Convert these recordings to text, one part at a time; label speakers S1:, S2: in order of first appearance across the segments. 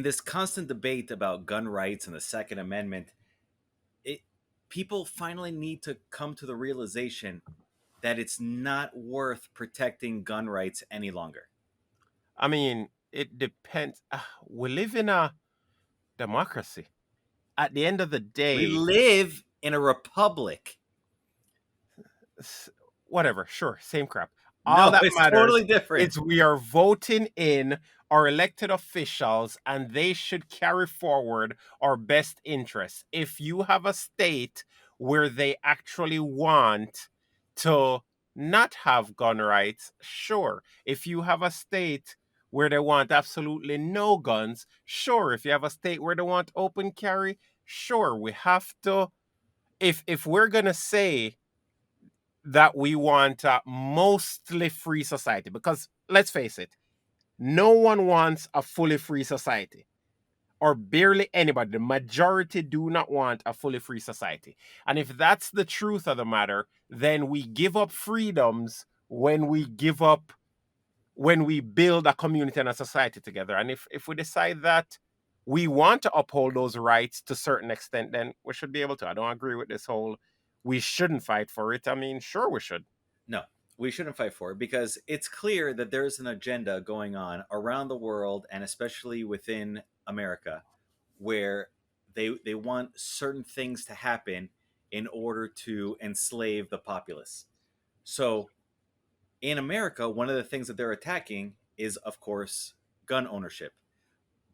S1: this constant debate about gun rights and the Second Amendment, it people finally need to come to the realization that it's not worth protecting gun rights any longer.
S2: I mean, it depends. We live in a democracy. At the end of the
S1: We
S2: day,
S1: live in a republic.
S2: s- whatever, sure, same crap. All
S1: No,
S2: that
S1: it's
S2: matters
S1: totally different.
S2: is we are voting in our elected officials and they should carry forward our best interests. If you have a state where they actually want to not have gun rights, sure. If you have a state where they want absolutely no guns, sure. If you have a state where they want open carry, sure. We have to, if we're going to say that we want a mostly free society, because let's face it, no one wants a fully free society, or barely anybody. The majority do not want a fully free society. And if that's the truth of the matter, then we give up freedoms when we build a community and a society together. And if we decide that we want to uphold those rights to a certain extent, then we should be able to. I don't agree with this whole we shouldn't fight for it. I mean, sure we should.
S1: No, we shouldn't fight for it because it's clear that there's an agenda going on around the world and especially within America where they want certain things to happen in order to enslave the populace. So in America, one of the things that they're attacking is, of course, gun ownership.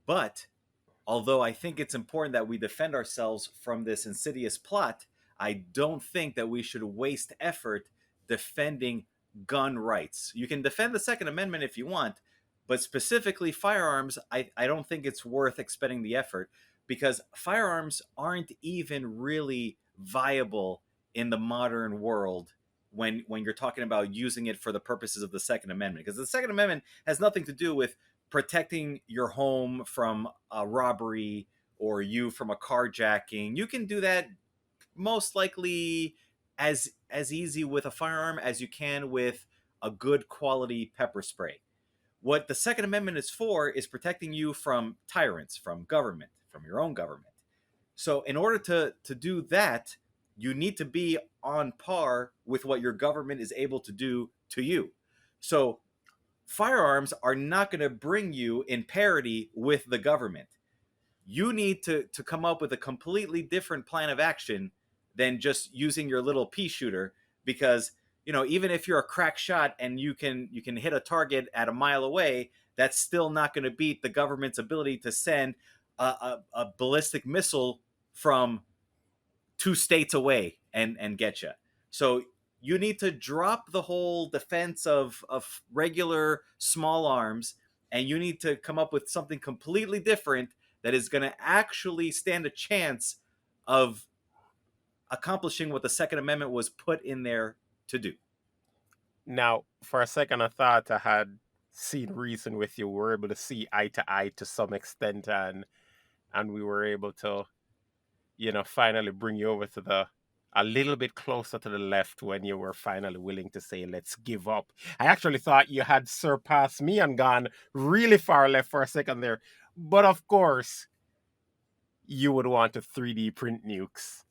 S1: But although I think it's important that we defend ourselves from this insidious plot, I don't think that we should waste effort defending gun rights. You can defend the Second Amendment if you want, but specifically firearms, I don't think it's worth expending the effort because firearms aren't even really viable in the modern world when you're talking about using it for the purposes of the Second Amendment. Because the Second Amendment has nothing to do with protecting your home from a robbery or you from a carjacking. You can do that most likely as easy with a firearm as you can with a good quality pepper spray. What the Second Amendment is for is protecting you from tyrants, from government, from your own government. So in order to do that, you need to be on par with what your government is able to do to you. So firearms are not going to bring you in parity with the government. You need to come up with a completely different plan of action than just using your little pea shooter because even if you're a crack shot and you can hit a target at a mile away, that's still not going to beat the government's ability to send a ballistic missile from 2 states away and get you. So you need to drop the whole defense of regular small arms and you need to come up with something completely different that is going to actually stand a chance of accomplishing what the Second Amendment was put in there to do.
S2: Now, for a second, I thought I had seen reason with you. We were able to see eye to eye to some extent, and we were able to, finally bring you over to the a little bit closer to the left when you were finally willing to say, let's give up. I actually thought you had surpassed me and gone really far left for a second there. But of course, you would want to 3D print nukes.